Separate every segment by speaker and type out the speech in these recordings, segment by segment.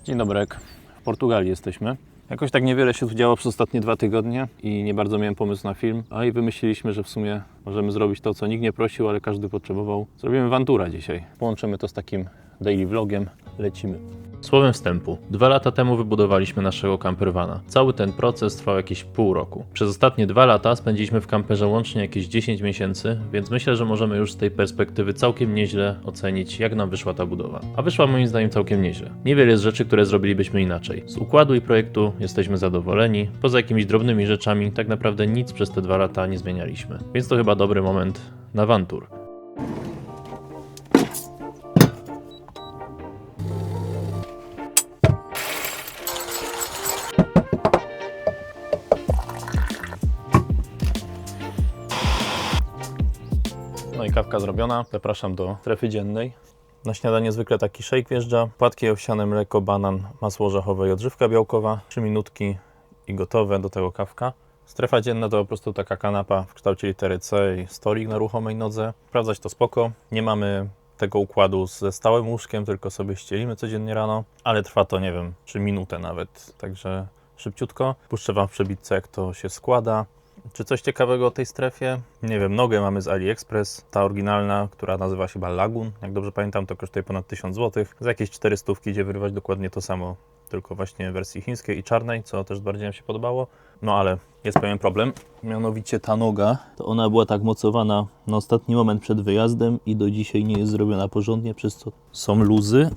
Speaker 1: Dzień dobry, w Portugalii jesteśmy. Jakoś tak niewiele się tu działo przez ostatnie 2 tygodnie i nie bardzo miałem pomysł na film, a i wymyśliliśmy, że w sumie możemy zrobić to, co nikt nie prosił, ale każdy potrzebował. Zrobimy Vantura dzisiaj. Połączymy to z takim daily vlogiem. Lecimy. Słowem wstępu. 2 lata temu wybudowaliśmy naszego campervana. Cały ten proces trwał jakieś pół roku. Przez ostatnie 2 lata spędziliśmy w kamperze łącznie jakieś 10 miesięcy, więc myślę, że możemy już z tej perspektywy całkiem nieźle ocenić, jak nam wyszła ta budowa. A wyszła moim zdaniem całkiem nieźle. Niewiele jest rzeczy, które zrobilibyśmy inaczej. Z układu i projektu jesteśmy zadowoleni. Poza jakimiś drobnymi rzeczami, tak naprawdę nic przez te 2 lata nie zmienialiśmy. Więc to chyba dobry moment na Vantur. No i kawka zrobiona. Zapraszam do strefy dziennej. Na śniadanie zwykle taki shake wjeżdża. Płatki owsiane, mleko, banan, masło orzechowe i odżywka białkowa. 3 minutki i gotowe, do tego kawka. Strefa dzienna to po prostu taka kanapa w kształcie litery C i stolik na ruchomej nodze. Sprawdzać to spoko. Nie mamy tego układu ze stałym łóżkiem, tylko sobie ścielimy codziennie rano. Ale trwa to, nie wiem, 3 minuty nawet. Także szybciutko. Puszczę Wam w przebitce, jak to się składa. Czy coś ciekawego o tej strefie? Nie wiem, nogę mamy z AliExpress, ta oryginalna, która nazywa się chyba Lagun. Jak dobrze pamiętam, to kosztuje ponad 1000 zł. Za jakieś 400 idzie wyrywać dokładnie to samo, tylko właśnie w wersji chińskiej i czarnej, co też bardziej nam się podobało. No ale jest pewien problem, mianowicie ta noga, to ona była tak mocowana na ostatni moment przed wyjazdem i do dzisiaj nie jest zrobiona porządnie, przez co są luzy.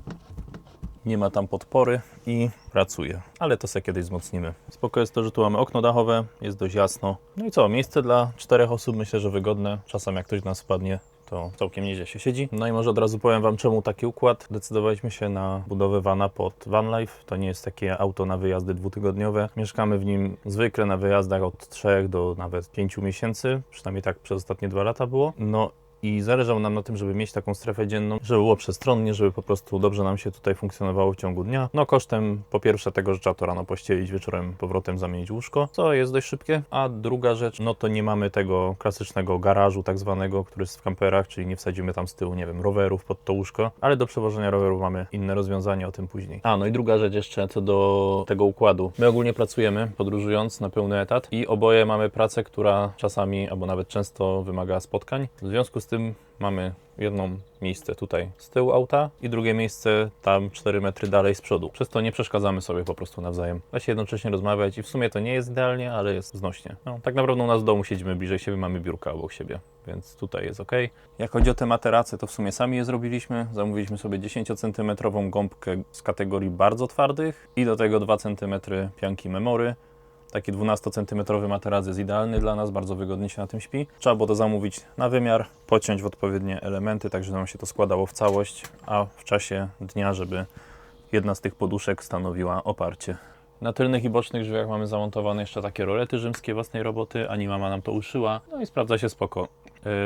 Speaker 1: Nie ma tam podpory i pracuje, ale to sobie kiedyś wzmocnimy. Spoko jest to, że tu mamy okno dachowe, jest dość jasno. No i co, miejsce dla 4 osób myślę, że wygodne. Czasem jak ktoś do nas wpadnie, to całkiem nieźle się siedzi. No i może od razu powiem Wam, czemu taki układ. Decydowaliśmy się na budowę vana pod van life. To nie jest takie auto na wyjazdy 2-tygodniowe. Mieszkamy w nim zwykle na wyjazdach od 3 do nawet 5 miesięcy. Przynajmniej tak przez ostatnie 2 lata było. No i zależało nam na tym, żeby mieć taką strefę dzienną, żeby było przestronnie, żeby po prostu dobrze nam się tutaj funkcjonowało w ciągu dnia. No kosztem po pierwsze tego, że trzeba to rano pościelić, wieczorem powrotem zamienić łóżko, co jest dość szybkie. A druga rzecz, no to nie mamy tego klasycznego garażu tak zwanego, który jest w kamperach, czyli nie wsadzimy tam z tyłu, nie wiem, rowerów pod to łóżko, ale do przewożenia rowerów mamy inne rozwiązanie, o tym później. A, no i druga rzecz jeszcze co do tego układu. My ogólnie pracujemy podróżując na pełny etat i oboje mamy pracę, która czasami albo nawet często wymaga spotkań. W związku z tym mamy jedno miejsce tutaj z tyłu auta i drugie miejsce tam 4 metry dalej z przodu. Przez to nie przeszkadzamy sobie po prostu nawzajem. Da się jednocześnie rozmawiać i w sumie to nie jest idealnie, ale jest znośnie. No, tak naprawdę u nas w domu siedzimy bliżej siebie, mamy biurka obok siebie, więc tutaj jest ok. Jak chodzi o te materace, to w sumie sami je zrobiliśmy. Zamówiliśmy sobie 10 cm gąbkę z kategorii bardzo twardych i do tego 2 cm pianki memory. Taki 12-cm materac jest idealny dla nas, bardzo wygodnie się na tym śpi. Trzeba było to zamówić na wymiar, pociąć w odpowiednie elementy, tak żeby nam się to składało w całość, a w czasie dnia, żeby jedna z tych poduszek stanowiła oparcie. Na tylnych i bocznych drzwiach mamy zamontowane jeszcze takie rolety rzymskie własnej roboty, ani mama nam to uszyła, no i sprawdza się spoko.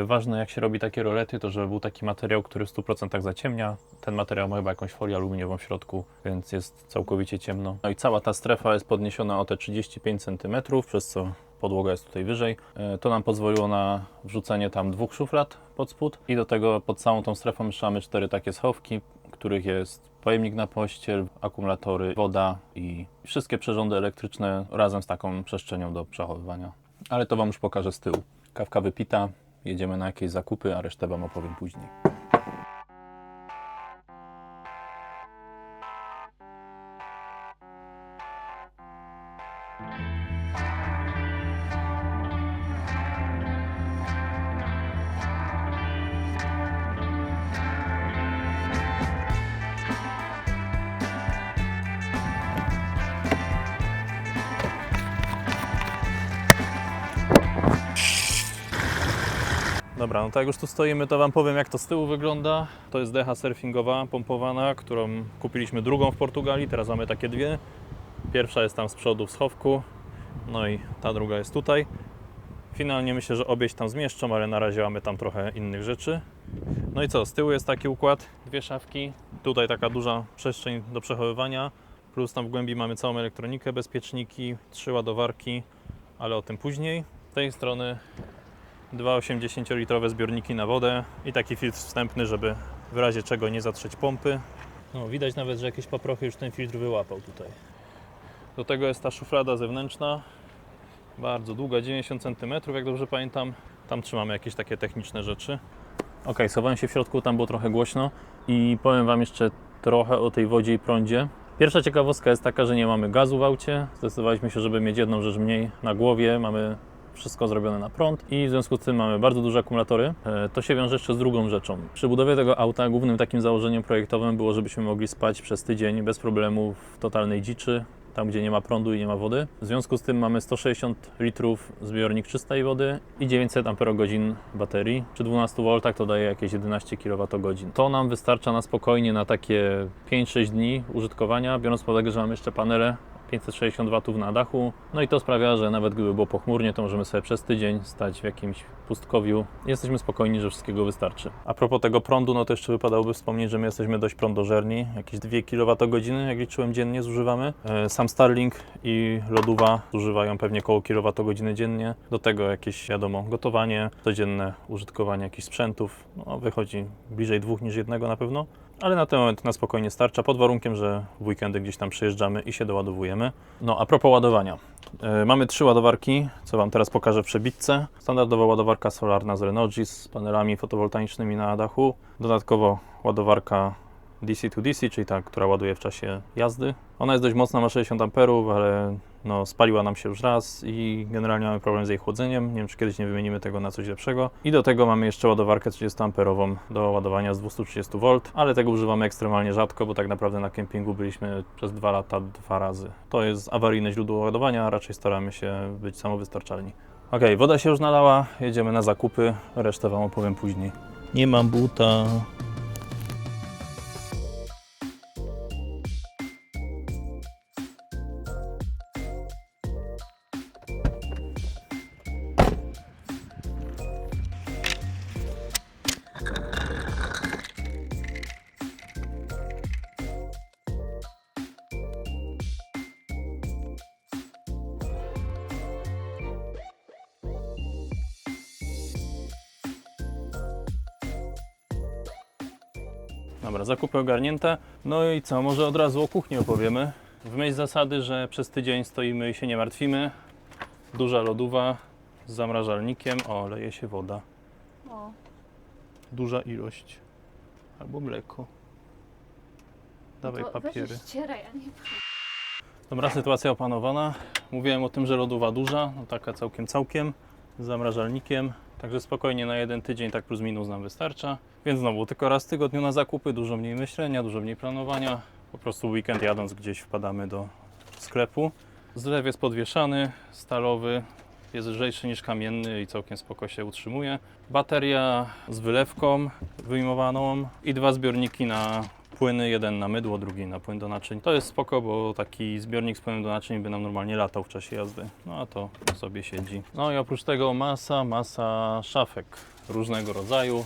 Speaker 1: Ważne jak się robi takie rolety, to żeby był taki materiał, który w 100% zaciemnia. Ten materiał ma chyba jakąś folię aluminiową w środku, więc jest całkowicie ciemno. No i cała ta strefa jest podniesiona o te 35 cm, przez co podłoga jest tutaj wyżej. To nam pozwoliło na wrzucenie tam 2 szuflad pod spód i do tego pod całą tą strefą jeszcze mamy 4 takie schowki, w których jest pojemnik na pościel, akumulatory, woda i wszystkie przyrządy elektryczne razem z taką przestrzenią do przechowywania. Ale to Wam już pokażę z tyłu. Kawka wypita, jedziemy na jakieś zakupy, a resztę Wam opowiem później. Dobra, no tak jak już tu stoimy, to Wam powiem, jak to z tyłu wygląda. To jest decha surfingowa, pompowana, którą kupiliśmy drugą w Portugalii. Teraz mamy takie dwie. Pierwsza jest tam z przodu w schowku, no i ta druga jest tutaj. Finalnie myślę, że obie się tam zmieszczą, ale na razie mamy tam trochę innych rzeczy. No i co, z tyłu jest taki układ, 2 szafki, Tutaj taka duża przestrzeń do przechowywania, plus tam w głębi mamy całą elektronikę, bezpieczniki, 3 ładowarki, ale o tym później. Z tej strony 2 80-litrowe zbiorniki na wodę i taki filtr wstępny, żeby w razie czego nie zatrzeć pompy. No, widać nawet, że jakieś paprochy już ten filtr wyłapał tutaj. Do tego jest ta szuflada zewnętrzna, bardzo długa, 90 cm, jak dobrze pamiętam. Tam trzymamy jakieś takie techniczne rzeczy. Ok, schowałem się w środku, tam było trochę głośno i powiem Wam jeszcze trochę o tej wodzie i prądzie. Pierwsza ciekawostka jest taka, że nie mamy gazu w aucie. Zdecydowaliśmy się, żeby mieć jedną rzecz mniej na głowie. Mamy wszystko zrobione na prąd i w związku z tym mamy bardzo duże akumulatory. To się wiąże jeszcze z drugą rzeczą. Przy budowie tego auta głównym takim założeniem projektowym było, żebyśmy mogli spać przez tydzień bez problemu w totalnej dziczy, tam gdzie nie ma prądu i nie ma wody. W związku z tym mamy 160 litrów zbiornik czystej wody i 900 Ah baterii. Przy 12 V to daje jakieś 11 kWh. To nam wystarcza na spokojnie na takie 5-6 dni użytkowania, biorąc pod uwagę, że mamy jeszcze panele 560 W na dachu. No i to sprawia, że nawet gdyby było pochmurnie, to możemy sobie przez tydzień stać w jakimś pustkowiu. Jesteśmy spokojni, że wszystkiego wystarczy. A propos tego prądu, no to jeszcze wypadałoby wspomnieć, że my jesteśmy dość prądożerni. Jakieś 2 kWh, jak liczyłem, dziennie zużywamy. Sam Starlink i lodówa zużywają pewnie około kWh dziennie. Do tego jakieś, wiadomo, gotowanie, codzienne użytkowanie jakichś sprzętów. No, wychodzi bliżej 2 niż 1 na pewno. Ale na ten moment na spokojnie starcza, pod warunkiem, że w weekendy gdzieś tam przyjeżdżamy i się doładowujemy. No a propos ładowania. Mamy 3 ładowarki, co Wam teraz pokażę w przebitce. Standardowa ładowarka solarna z Renogy z panelami fotowoltaicznymi na dachu. Dodatkowo ładowarka DC to DC, czyli ta, która ładuje w czasie jazdy. Ona jest dość mocna, ma 60 A, ale no, spaliła nam się już raz i generalnie mamy problem z jej chłodzeniem. Nie wiem, czy kiedyś nie wymienimy tego na coś lepszego. I do tego mamy jeszcze ładowarkę 30 A do ładowania z 230 V, ale tego używamy ekstremalnie rzadko, bo tak naprawdę na kempingu byliśmy przez 2 lata 2 razy. To jest awaryjne źródło ładowania, a raczej staramy się być samowystarczalni. Ok, woda się już nalała, jedziemy na zakupy, resztę Wam opowiem później. Nie mam buta. Dobra, zakupy ogarnięte. No i co, może od razu o kuchni opowiemy. W myśl zasady, że przez tydzień stoimy i się nie martwimy. Duża lodówa z zamrażalnikiem. O, leje się woda.
Speaker 2: O.
Speaker 1: Duża ilość. Albo mleko. Dawaj
Speaker 2: To
Speaker 1: papiery.
Speaker 2: weź ścieraj, a nie...
Speaker 1: Dobra, sytuacja opanowana. Mówiłem o tym, że lodówa duża, no taka całkiem, z zamrażalnikiem. Także spokojnie na 1 tydzień, tak plus minus nam wystarcza. Więc znowu, tylko raz w tygodniu na zakupy, dużo mniej myślenia, dużo mniej planowania. Po prostu weekend jadąc gdzieś wpadamy do sklepu. Zlew jest podwieszany, stalowy, jest lżejszy niż kamienny i całkiem spoko się utrzymuje. Bateria z wylewką wyjmowaną i 2 zbiorniki na płyny, jeden na mydło, drugi na płyn do naczyń. To jest spoko, bo taki zbiornik z płynem do naczyń by nam normalnie latał w czasie jazdy. No a to sobie siedzi. No i oprócz tego masa szafek różnego rodzaju.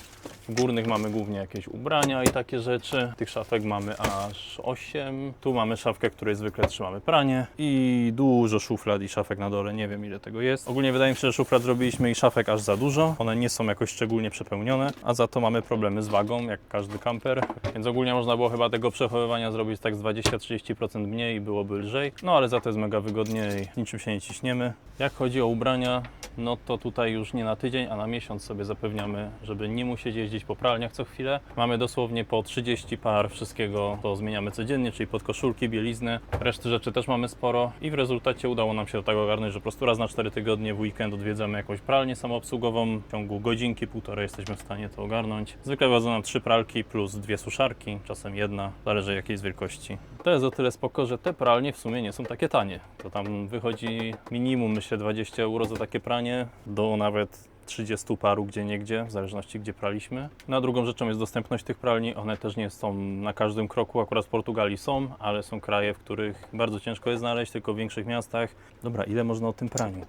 Speaker 1: W górnych mamy głównie jakieś ubrania i takie rzeczy. Tych szafek mamy aż 8. Tu mamy szafkę, w której zwykle trzymamy pranie i dużo szuflad i szafek na dole. Nie wiem, ile tego jest. Ogólnie wydaje mi się, że szuflad zrobiliśmy i szafek aż za dużo. One nie są jakoś szczególnie przepełnione, a za to mamy problemy z wagą, jak każdy kamper. Więc ogólnie można było chyba tego przechowywania zrobić tak z 20-30% mniej i byłoby lżej. No ale za to jest mega wygodnie i niczym się nie ciśniemy. Jak chodzi o ubrania, no to tutaj już nie na tydzień, a na miesiąc sobie zapewniamy, żeby nie musieć jeździć po pralniach co chwilę. Mamy dosłownie po 30 par wszystkiego, to zmieniamy codziennie, czyli podkoszulki, bieliznę. Reszty rzeczy też mamy sporo i w rezultacie udało nam się do tego ogarnąć, że po prostu raz na 4 tygodnie w weekend odwiedzamy jakąś pralnię samoobsługową. W ciągu godzinki, półtorej jesteśmy w stanie to ogarnąć. Zwykle wychodzą nam 3 pralki plus 2 suszarki, czasem jedna, zależy jakiej jest wielkości. To jest o tyle spoko, że te pralnie w sumie nie są takie tanie. To tam wychodzi minimum, myślę, 20 euro za takie pranie, do nawet 30 paru gdzieniegdzie, w zależności gdzie praliśmy. No a drugą rzeczą jest dostępność tych pralni. One też nie są na każdym kroku, akurat w Portugalii są, ale są kraje, w których bardzo ciężko je znaleźć, tylko w większych miastach. Dobra, ile można o tym praniu?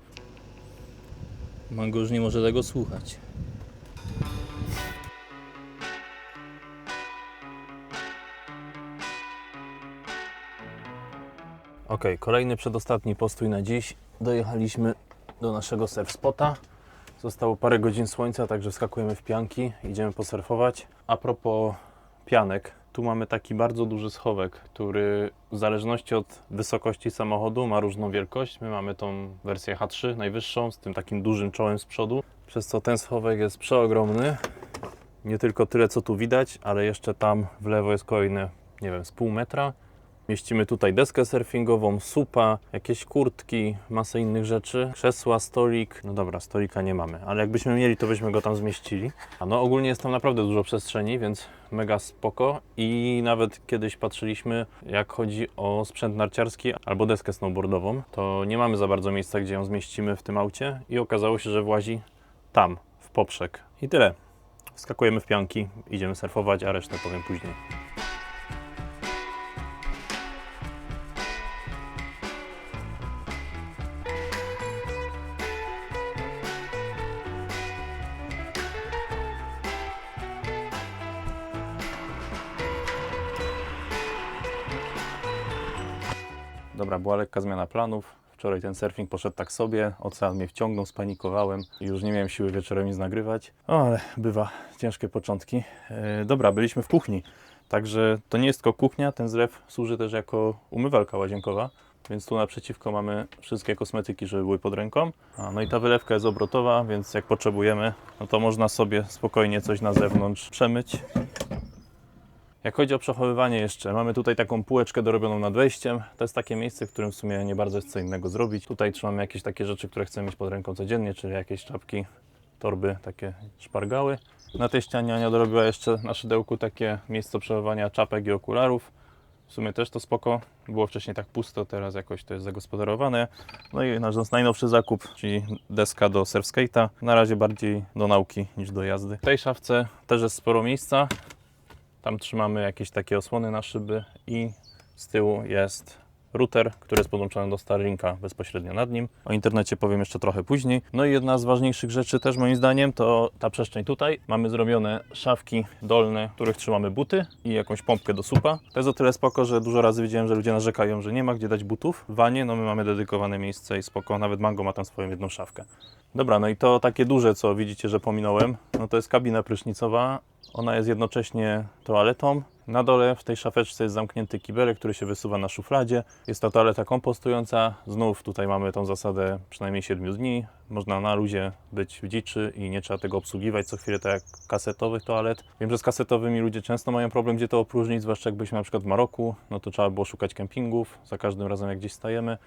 Speaker 1: Mango już nie może tego słuchać. Ok, kolejny przedostatni postój na dziś. Dojechaliśmy do naszego surf spota. Zostało parę godzin słońca, także wskakujemy w pianki, idziemy posurfować. A propos pianek, tu mamy taki bardzo duży schowek, który w zależności od wysokości samochodu ma różną wielkość. My mamy tą wersję H3 najwyższą, z tym takim dużym czołem z przodu, przez co ten schowek jest przeogromny. Nie tylko tyle, co tu widać, ale jeszcze tam w lewo jest kolejne, nie wiem, z pół metra. Mieścimy tutaj deskę surfingową, supa, jakieś kurtki, masę innych rzeczy, krzesła, stolik. No dobra, stolika nie mamy, ale jakbyśmy mieli, to byśmy go tam zmieścili. A no ogólnie jest tam naprawdę dużo przestrzeni, więc mega spoko. I nawet kiedyś patrzyliśmy, jak chodzi o sprzęt narciarski albo deskę snowboardową, to nie mamy za bardzo miejsca, gdzie ją zmieścimy w tym aucie i okazało się, że włazi tam, w poprzek. I tyle. Wskakujemy w pianki, idziemy surfować, a resztę powiem później. Dobra, była lekka zmiana planów. Wczoraj ten surfing poszedł tak sobie, ocean mnie wciągnął, spanikowałem i już nie miałem siły wieczorem nic nagrywać. O, ale bywa, ciężkie początki. Dobra, byliśmy w kuchni, także to nie jest tylko kuchnia, ten zlew służy też jako umywalka łazienkowa, więc tu naprzeciwko mamy wszystkie kosmetyki, żeby były pod ręką. No i ta wylewka jest obrotowa, więc jak potrzebujemy, no to można sobie spokojnie coś na zewnątrz przemyć. Jak chodzi o przechowywanie jeszcze, mamy tutaj taką półeczkę dorobioną nad wejściem. To jest takie miejsce, w którym w sumie nie bardzo jest co innego zrobić. Tutaj trzymamy jakieś takie rzeczy, które chcemy mieć pod ręką codziennie, czyli jakieś czapki, torby, takie szpargały. Na tej ścianie Ania dorobiła jeszcze na szydełku takie miejsce do przechowywania czapek i okularów. W sumie też to spoko. Było wcześniej tak pusto, teraz jakoś to jest zagospodarowane. No i nasz najnowszy zakup, czyli deska do surfskate'a. Na razie bardziej do nauki niż do jazdy. W tej szafce też jest sporo miejsca. Tam trzymamy jakieś takie osłony na szyby i z tyłu jest router, który jest podłączony do Starlinka bezpośrednio nad nim. O internecie powiem jeszcze trochę później. No i jedna z ważniejszych rzeczy też moim zdaniem to ta przestrzeń tutaj. Mamy zrobione szafki dolne, w których trzymamy buty i jakąś pompkę do supa. To jest o tyle spoko, że dużo razy widziałem, że ludzie narzekają, że nie ma gdzie dać butów w wanie. No my mamy dedykowane miejsce i spoko. Nawet Mango ma tam swoją jedną szafkę. Dobra, no i to takie duże, co widzicie, że pominąłem, no to jest kabina prysznicowa. Ona jest jednocześnie toaletą. Na dole w tej szafeczce jest zamknięty kibelek, który się wysuwa na szufladzie. Jest to toaleta kompostująca. Znów tutaj mamy tą zasadę przynajmniej 7 dni. Można na luzie być w dziczy i nie trzeba tego obsługiwać co chwilę, tak jak kasetowych toalet. Wiem, że z kasetowymi ludzie często mają problem, gdzie to opróżnić, zwłaszcza jak byliśmy na przykład w Maroku, no to trzeba było szukać kempingów za każdym razem, jak gdzieś stajemy.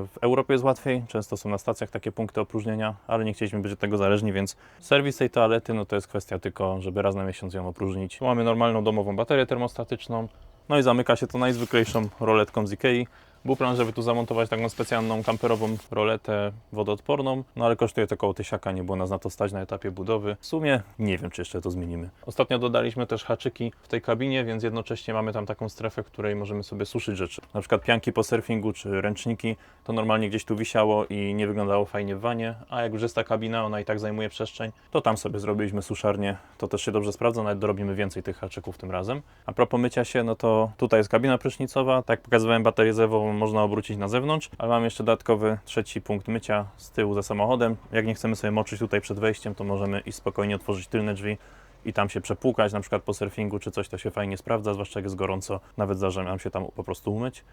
Speaker 1: W Europie jest łatwiej, często są na stacjach takie punkty opróżnienia, ale nie chcieliśmy być od tego zależni, więc serwis tej toalety, no to jest kwestia tylko, żeby raz na miesiąc ją opróżnić. Tu mamy normalną domową baterię termostatyczną, no i zamyka się to najzwyklejszą roletką z Ikei. Był plan, żeby tu zamontować taką specjalną kamperową roletę wodoodporną, no ale kosztuje to około 1000, nie było nas na to stać na etapie budowy. W sumie nie wiem, czy jeszcze to zmienimy. Ostatnio dodaliśmy też haczyki w tej kabinie, więc jednocześnie mamy tam taką strefę, w której możemy sobie suszyć rzeczy. Na przykład pianki po surfingu czy ręczniki, to normalnie gdzieś tu wisiało i nie wyglądało fajnie w wanie, a jak już jest ta kabina, ona i tak zajmuje przestrzeń, to tam sobie zrobiliśmy suszarnię. To też się dobrze sprawdza, nawet dorobimy więcej tych haczyków tym razem. A propos mycia się, no to tutaj jest kabina prysznicowa, tak jak pokazywałem, baterię zewową można obrócić na zewnątrz, ale mam jeszcze dodatkowy trzeci punkt mycia z tyłu za samochodem. Jak nie chcemy sobie moczyć tutaj przed wejściem, to możemy i spokojnie otworzyć tylne drzwi i tam się przepłukać, na przykład po surfingu czy coś, to się fajnie sprawdza, zwłaszcza jak jest gorąco, nawet zdarza nam się tam po prostu umyć.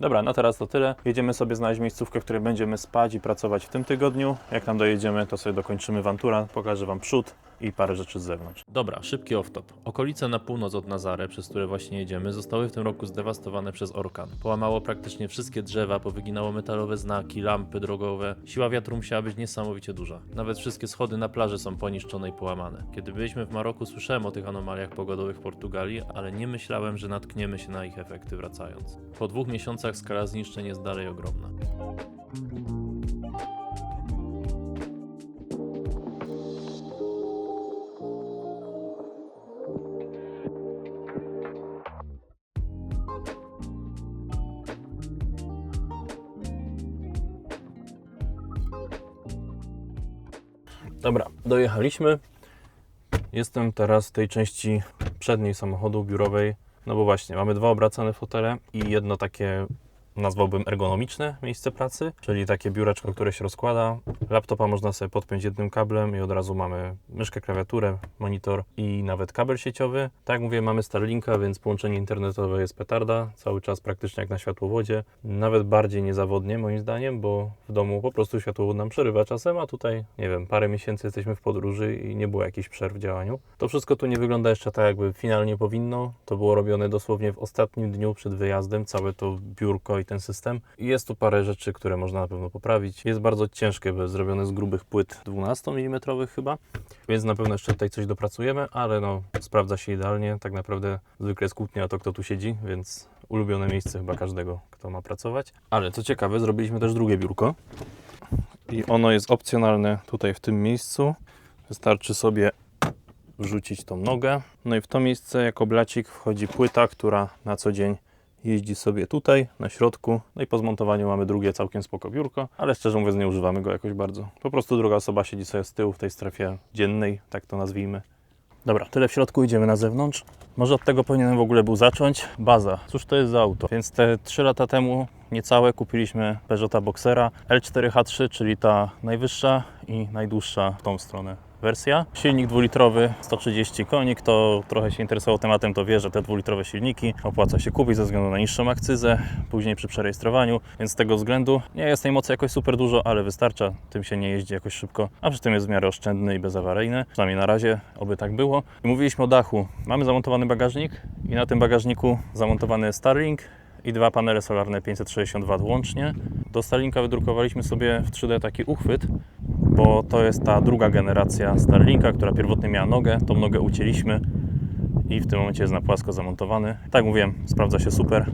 Speaker 1: Dobra, no teraz to tyle. Jedziemy sobie znaleźć miejscówkę, w której będziemy spać i pracować w tym tygodniu. Jak tam dojedziemy, to sobie dokończymy Vantura, pokażę Wam przód i parę rzeczy z zewnątrz. Dobra, szybki off-top. Okolice na północ od Nazare, przez które właśnie jedziemy, zostały w tym roku zdewastowane przez orkan. Połamało praktycznie wszystkie drzewa, powyginało metalowe znaki, lampy drogowe. Siła wiatru musiała być niesamowicie duża. Nawet wszystkie schody na plaży są poniszczone i połamane. Kiedy byliśmy w Maroku, słyszałem o tych anomaliach pogodowych w Portugalii, ale nie myślałem, że natkniemy się na ich efekty wracając. Po 2 miesiącach skala zniszczeń jest dalej ogromna. Dobra, dojechaliśmy. Jestem teraz w tej części przedniej samochodu biurowej. No bo właśnie, mamy 2 obracane fotele i jedno takie nazwałbym ergonomiczne miejsce pracy, czyli takie biureczko, które się rozkłada. Laptopa można sobie podpiąć jednym kablem i od razu mamy myszkę, klawiaturę, monitor i nawet kabel sieciowy. Tak jak mówię, mamy Starlinka, więc połączenie internetowe jest petarda, cały czas praktycznie jak na światłowodzie. Nawet bardziej niezawodnie moim zdaniem, bo w domu po prostu światłowód nam przerywa czasem, a tutaj, nie wiem, parę miesięcy jesteśmy w podróży i nie było jakichś przerw w działaniu. To wszystko tu nie wygląda jeszcze tak, jakby finalnie powinno. To było robione dosłownie w ostatnim dniu przed wyjazdem, całe to biurko i ten system. I jest tu parę rzeczy, które można na pewno poprawić. Jest bardzo ciężkie, bo jest zrobione z grubych płyt 12 mm chyba, więc na pewno jeszcze tutaj coś dopracujemy, ale no sprawdza się idealnie. Tak naprawdę zwykle jest kłótnia o to, kto tu siedzi, więc ulubione miejsce chyba każdego, kto ma pracować. Ale co ciekawe, zrobiliśmy też drugie biurko i ono jest opcjonalne tutaj w tym miejscu. Wystarczy sobie wrzucić tą nogę. No i w to miejsce jako blacik wchodzi płyta, która na co dzień jeździ sobie tutaj, na środku. No i po zmontowaniu mamy drugie całkiem spoko biurko, ale szczerze mówiąc nie używamy go jakoś bardzo. Po prostu druga osoba siedzi sobie z tyłu w tej strefie dziennej, tak to nazwijmy. Dobra, tyle w środku, idziemy na zewnątrz. Może od tego powinienem w ogóle był zacząć. Baza. Cóż to jest za auto? Więc te 3 lata temu niecałe kupiliśmy Peugeota Boxera L4H3, czyli ta najwyższa i najdłuższa w tą stronę wersja. Silnik dwulitrowy, 130 koni. Kto trochę się interesował tematem, to wie, że te dwulitrowe silniki opłaca się kupić ze względu na niższą akcyzę, później przy przerejestrowaniu, więc z tego względu nie jest tej mocy jakoś super dużo, ale wystarcza. Tym się nie jeździ jakoś szybko, a przy tym jest w miarę oszczędny i bezawaryjny. Przynajmniej na razie, oby tak było. I mówiliśmy o dachu. Mamy zamontowany bagażnik i na tym bagażniku zamontowany jest Starlink i 2 panele solarne 560 W łącznie. Do Starlinka wydrukowaliśmy sobie w 3D taki uchwyt, bo to jest ta druga generacja Starlinka, która pierwotnie miała nogę. Tą nogę ucięliśmy i w tym momencie jest na płasko zamontowany. Tak mówiłem, sprawdza się super.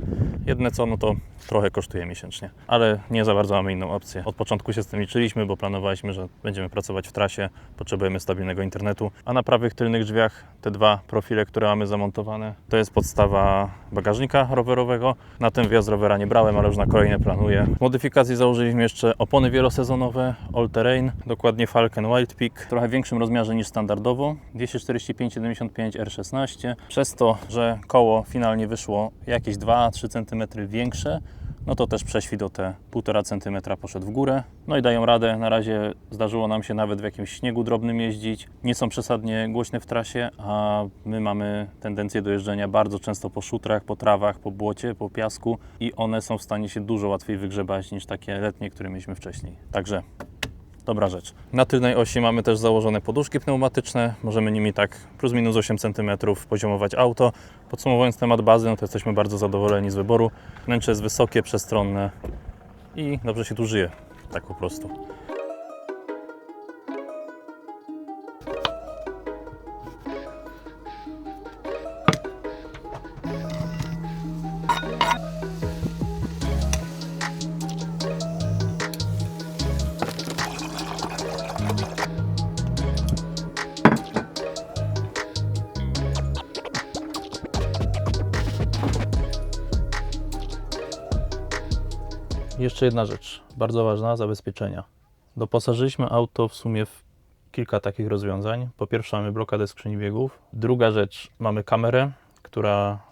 Speaker 1: Jedyne co, no to trochę kosztuje miesięcznie, ale nie za bardzo mamy inną opcję. Od początku się z tym liczyliśmy, bo planowaliśmy, że będziemy pracować w trasie, potrzebujemy stabilnego internetu, a na prawych tylnych drzwiach te 2 profile, które mamy zamontowane, to jest podstawa bagażnika rowerowego. Na ten wjazd rowera nie brałem, ale już na kolejne planuję. W modyfikacji założyliśmy jeszcze opony wielosezonowe All Terrain, dokładnie Falcon Wild Peak, w trochę większym rozmiarze niż standardowo, 245/75 R16. Przez to, że koło finalnie wyszło jakieś 2-3 cm większe, no to też prześwit o te 1,5 cm poszedł w górę. No i dają radę. Na razie zdarzyło nam się nawet w jakimś śniegu drobnym jeździć. Nie są przesadnie głośne w trasie, a my mamy tendencję do jeżdżenia bardzo często po szutrach, po trawach, po błocie, po piasku i one są w stanie się dużo łatwiej wygrzebać niż takie letnie, które mieliśmy wcześniej. Także dobra rzecz. Na tylnej osi mamy też założone poduszki pneumatyczne. Możemy nimi tak plus minus 8 cm poziomować auto. Podsumowując temat bazy, no to jesteśmy bardzo zadowoleni z wyboru. Wnętrze jest wysokie, przestronne i dobrze się tu żyje. Tak po prostu. Jeszcze jedna rzecz, bardzo ważna, zabezpieczenia. Doposażyliśmy auto w sumie w kilka takich rozwiązań. Po pierwsze mamy blokadę skrzyni biegów. Druga rzecz, mamy kamerę,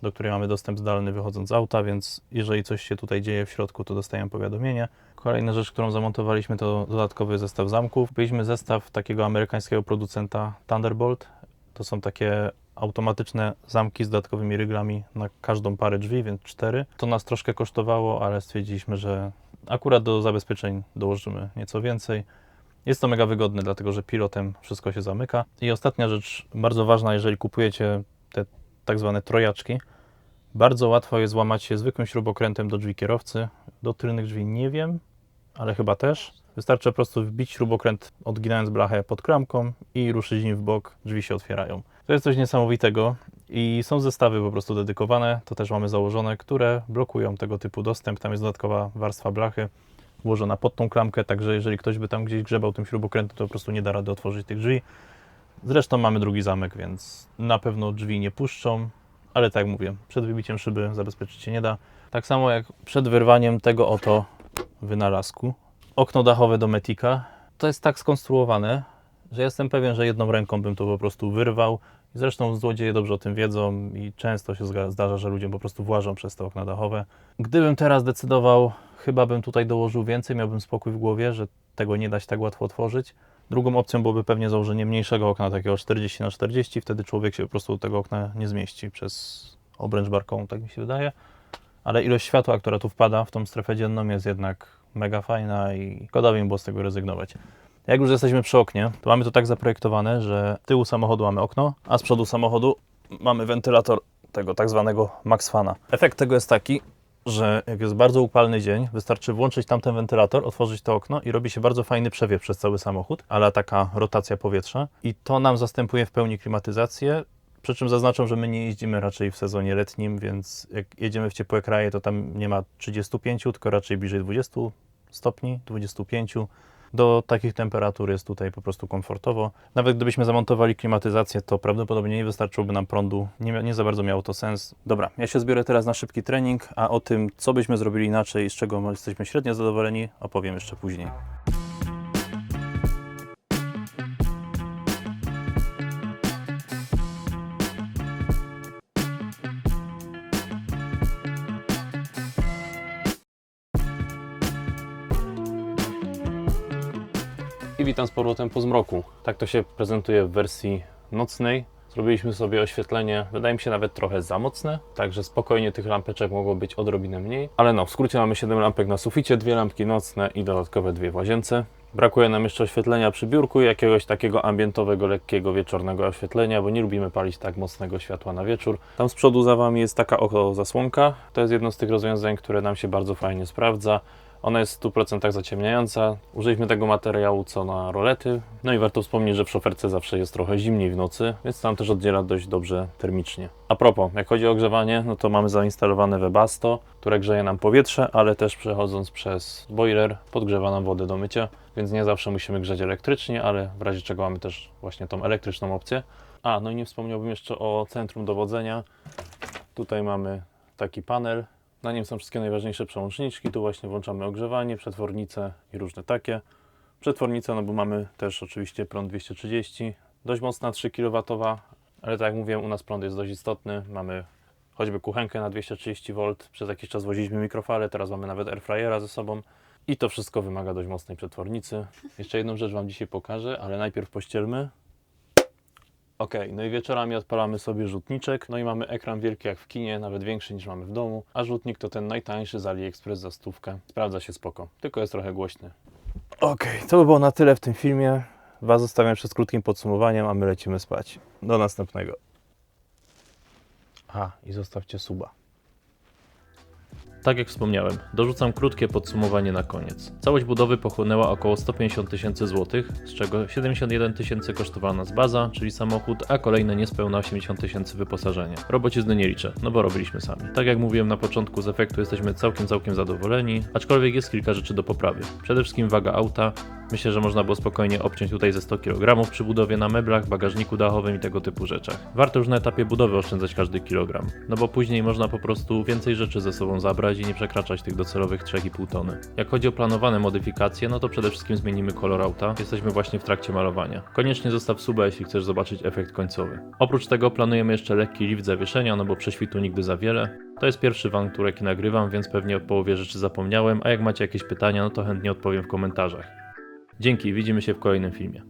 Speaker 1: do której mamy dostęp zdalny wychodząc z auta, więc jeżeli coś się tutaj dzieje w środku, to dostajemy powiadomienie. Kolejna rzecz, którą zamontowaliśmy, to dodatkowy zestaw zamków. Kupiliśmy zestaw takiego amerykańskiego producenta Thunderbolt. To są takie automatyczne zamki z dodatkowymi ryglami na każdą parę drzwi, więc 4. To nas troszkę kosztowało, ale stwierdziliśmy, że akurat do zabezpieczeń dołożymy nieco więcej. Jest to mega wygodne, dlatego że pilotem wszystko się zamyka. I ostatnia rzecz, bardzo ważna, jeżeli kupujecie te tak zwane trojaczki, bardzo łatwo jest złamać się zwykłym śrubokrętem do drzwi kierowcy. Do tylnych drzwi nie wiem, ale chyba też. Wystarczy po prostu wbić śrubokręt, odginając blachę pod klamką i ruszyć nim w bok, drzwi się otwierają. To jest coś niesamowitego i są zestawy po prostu dedykowane, to też mamy założone, które blokują tego typu dostęp. Tam jest dodatkowa warstwa blachy włożona pod tą klamkę, także jeżeli ktoś by tam gdzieś grzebał tym śrubokrętem, to po prostu nie da rady otworzyć tych drzwi. Zresztą mamy drugi zamek, więc na pewno drzwi nie puszczą, ale tak jak mówię, przed wybiciem szyby zabezpieczyć się nie da. Tak samo jak przed wyrwaniem tego oto wynalazku. Okno dachowe Dometica. To jest tak skonstruowane, że jestem pewien, że jedną ręką bym to po prostu wyrwał I zresztą złodzieje dobrze o tym wiedzą i często się zdarza, że ludzie po prostu włażą przez te okna dachowe. Gdybym teraz decydował, chyba bym tutaj dołożył więcej, miałbym spokój w głowie, że tego nie da się tak łatwo otworzyć. Drugą opcją byłoby pewnie założenie mniejszego okna, takiego 40 na 40, wtedy człowiek się po prostu do tego okna nie zmieści przez obręcz barkową, tak mi się wydaje. Ale ilość światła, która tu wpada w tą strefę dzienną, jest jednak mega fajna i szkoda mi było z tego rezygnować. Jak już jesteśmy przy oknie, to mamy to tak zaprojektowane, że z tyłu samochodu mamy okno, a z przodu samochodu mamy wentylator tego tak zwanego MaxFana. Efekt tego jest taki, że jak jest bardzo upalny dzień, wystarczy włączyć tamten wentylator, otworzyć to okno i robi się bardzo fajny przewiew przez cały samochód, ale taka rotacja powietrza i to nam zastępuje w pełni klimatyzację. Przy czym zaznaczam, że my nie jeździmy raczej w sezonie letnim, więc jak jedziemy w ciepłe kraje, to tam nie ma 35, tylko raczej bliżej 20 stopni, 25. Do takich temperatur jest tutaj po prostu komfortowo. Nawet gdybyśmy zamontowali klimatyzację, to prawdopodobnie nie wystarczyłoby nam prądu. Nie za bardzo miało to sens. Dobra, ja się zbiorę teraz na szybki trening, a o tym, co byśmy zrobili inaczej i z czego jesteśmy średnio zadowoleni, opowiem jeszcze później. I witam z powrotem po zmroku. Tak to się prezentuje w wersji nocnej. Zrobiliśmy sobie oświetlenie, wydaje mi się nawet trochę za mocne, także spokojnie tych lampeczek mogło być odrobinę mniej. Ale no, w skrócie mamy 7 lampek na suficie, 2 lampki nocne i dodatkowe 2 w łazience. Brakuje nam jeszcze oświetlenia przy biurku i jakiegoś takiego ambientowego, lekkiego, wieczornego oświetlenia, bo nie lubimy palić tak mocnego światła na wieczór. Tam z przodu za Wami jest taka zasłonka. To jest jedno z tych rozwiązań, które nam się bardzo fajnie sprawdza. Ona jest w 100% zaciemniająca. Użyliśmy tego materiału co na rolety. No i warto wspomnieć, że w szoferce zawsze jest trochę zimniej w nocy, więc tam też oddziela dość dobrze termicznie. A propos, jak chodzi o ogrzewanie, no to mamy zainstalowane Webasto, które grzeje nam powietrze, ale też przechodząc przez boiler podgrzewa nam wodę do mycia, więc nie zawsze musimy grzać elektrycznie, ale w razie czego mamy też właśnie tą elektryczną opcję. A, no i nie wspomniałbym jeszcze o centrum dowodzenia. Tutaj mamy taki panel. Na nim są wszystkie najważniejsze przełączniczki. Tu właśnie włączamy ogrzewanie, przetwornice i różne takie. Przetwornice, no bo mamy też oczywiście prąd 230, dość mocna 3 kW, ale tak jak mówiłem, u nas prąd jest dość istotny. Mamy choćby kuchenkę na 230 V, przez jakiś czas woziliśmy mikrofale, teraz mamy nawet airfryera ze sobą. I to wszystko wymaga dość mocnej przetwornicy. Jeszcze jedną rzecz Wam dzisiaj pokażę, ale najpierw pościelmy. Ok, no i wieczorami odpalamy sobie rzutniczek, no i mamy ekran wielki jak w kinie, nawet większy niż mamy w domu, a rzutnik to ten najtańszy z AliExpress za 100. Sprawdza się spoko, tylko jest trochę głośny. Ok, to by było na tyle w tym filmie. Was zostawiam jeszcze z krótkim podsumowaniem, a my lecimy spać. Do następnego. A, i zostawcie suba. Tak jak wspomniałem, dorzucam krótkie podsumowanie na koniec. Całość budowy pochłonęła około 150 tysięcy złotych, z czego 71 tysięcy kosztowała nas baza, czyli samochód, a kolejne niespełna 80 tysięcy wyposażenie. Robocizny nie liczę, no bo robiliśmy sami. Tak jak mówiłem na początku, z efektu jesteśmy całkiem zadowoleni, aczkolwiek jest kilka rzeczy do poprawy. Przede wszystkim waga auta. Myślę, że można było spokojnie obciąć tutaj ze 100 kg przy budowie na meblach, bagażniku dachowym i tego typu rzeczach. Warto już na etapie budowy oszczędzać każdy kilogram, no bo później można po prostu więcej rzeczy ze sobą zabrać i nie przekraczać tych docelowych 3,5 tony. Jak chodzi o planowane modyfikacje, no to przede wszystkim zmienimy kolor auta. Jesteśmy właśnie w trakcie malowania. Koniecznie zostaw suba, jeśli chcesz zobaczyć efekt końcowy. Oprócz tego planujemy jeszcze lekki lift zawieszenia, no bo prześwitu nigdy za wiele. To jest pierwszy van, któreki nagrywam, więc pewnie o połowie rzeczy zapomniałem, a jak macie jakieś pytania, no to chętnie odpowiem w komentarzach. Dzięki, widzimy się w kolejnym filmie.